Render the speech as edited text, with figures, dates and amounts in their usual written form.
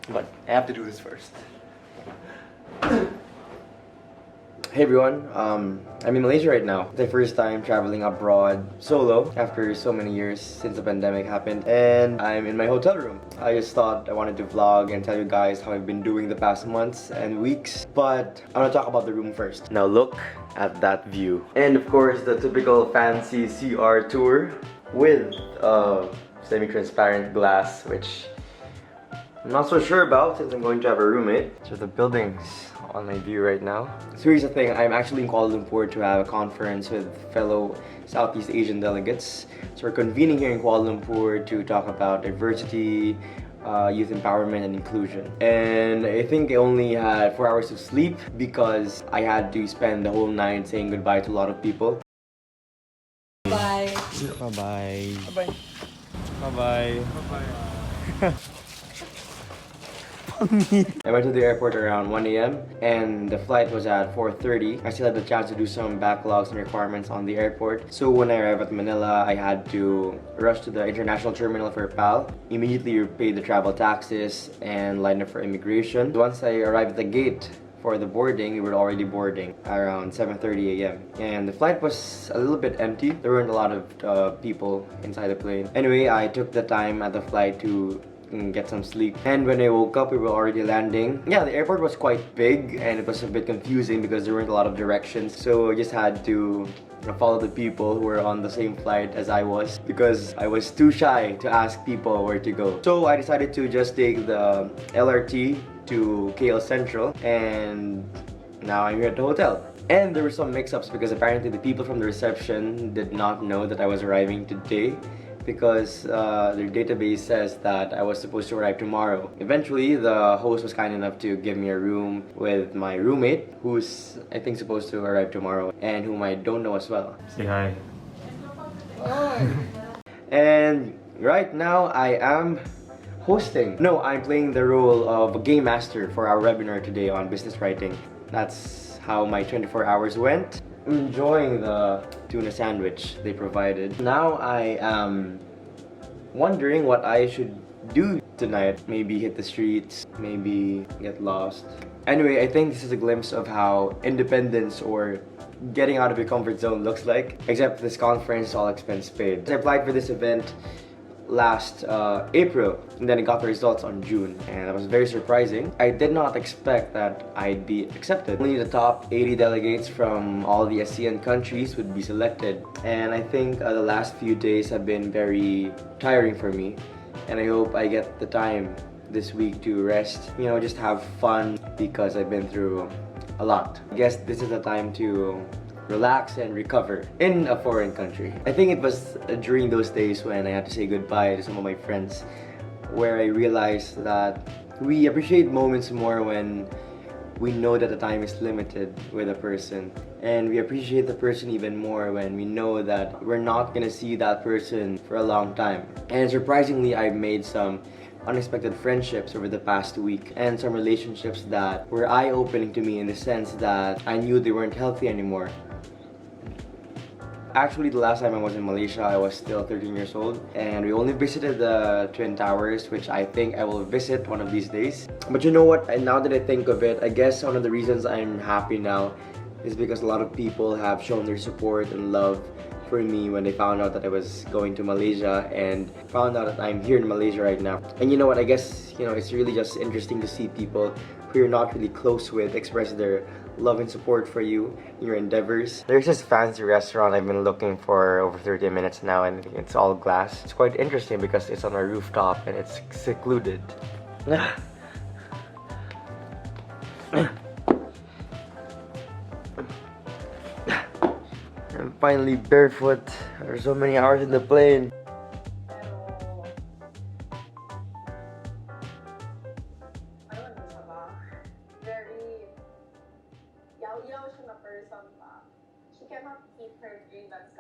But I have to do this first. Hey everyone, I'm in Malaysia right now. It's my first time traveling abroad solo after so many years since the pandemic happened, and I'm in my hotel room. I just thought I wanted to vlog and tell you guys how I've been doing the past months and weeks, but I want to talk about the room first. Now look at that view. And of course, the typical fancy CR tour with semi-transparent glass, which I'm not so sure about since I'm going to have a roommate. So the buildings on my view right now. So here's the thing, I'm actually in Kuala Lumpur to have a conference with fellow Southeast Asian delegates. So we're convening here in Kuala Lumpur to talk about diversity, youth empowerment and inclusion. And I think I only had 4 hours of sleep because I had to spend the whole night saying goodbye to a lot of people. Bye. Bye-bye. Bye-bye. Bye-bye. Bye-bye. I went to the airport around 1 a.m. and the flight was at 4:30. I still had the chance to do some backlogs and requirements on the airport. So when I arrived at Manila, I had to rush to the international terminal for PAL. Immediately pay the travel taxes and line up for immigration. Once I arrived at the gate for the boarding, we were already boarding around 7:30 a.m. and the flight was a little bit empty. There weren't a lot of people inside the plane. Anyway, I took the time at the flight to get some sleep, and when I woke up we were already landing. Yeah, the airport was quite big and it was a bit confusing because there weren't a lot of directions, so I just had to follow the people who were on the same flight as I was because I was too shy to ask people where to go. So I decided to just take the LRT to KL Central, and now I'm here at the hotel. And there were some mix-ups because apparently the people from the reception did not know that I was arriving today, because their database says that I was supposed to arrive tomorrow. Eventually, the host was kind enough to give me a room with my roommate, who's I think supposed to arrive tomorrow, and whom I don't know as well. Say hi. And right now, I am hosting. No, I'm playing the role of a game master for our webinar today on business writing. That's how my 24 hours went. Enjoying the tuna sandwich they provided. Now I am wondering what I should do tonight. Maybe hit the streets, maybe get lost. Anyway, I think this is a glimpse of how independence or getting out of your comfort zone looks like. Except this conference is all expense paid. I applied for this event last April, and then I got the results on June, and that was very surprising. I did not expect that I'd be accepted. Only the top 80 delegates from all the ASEAN countries would be selected, and I think the last few days have been very tiring for me, and I hope I get the time this week to rest, you know, just have fun, because I've been through a lot. I guess this is the time to relax and recover in a foreign country. I think it was during those days when I had to say goodbye to some of my friends where I realized that we appreciate moments more when we know that the time is limited with a person, and we appreciate the person even more when we know that we're not gonna see that person for a long time. And surprisingly, I've made some unexpected friendships over the past week, and some relationships that were eye-opening to me in the sense that I knew they weren't healthy anymore. Actually, the last time I was in Malaysia, I was still 13 years old, and we only visited the Twin Towers, which I think I will visit one of these days. But you know what, and now that I think of it, I guess one of the reasons I'm happy now is because a lot of people have shown their support and love for me when they found out that I was going to Malaysia, and found out that I'm here in Malaysia right now. And you know what, I guess, you know, it's really just interesting to see people who you're not really close with express their love and support for you in your endeavors. There's this fancy restaurant I've been looking for over 30 minutes now, and it's all glass. It's quite interesting because it's on a rooftop and it's secluded. I'm finally barefoot after so many hours in the plane. Very yaw-yaw siya na person pa. She cannot keep her grade as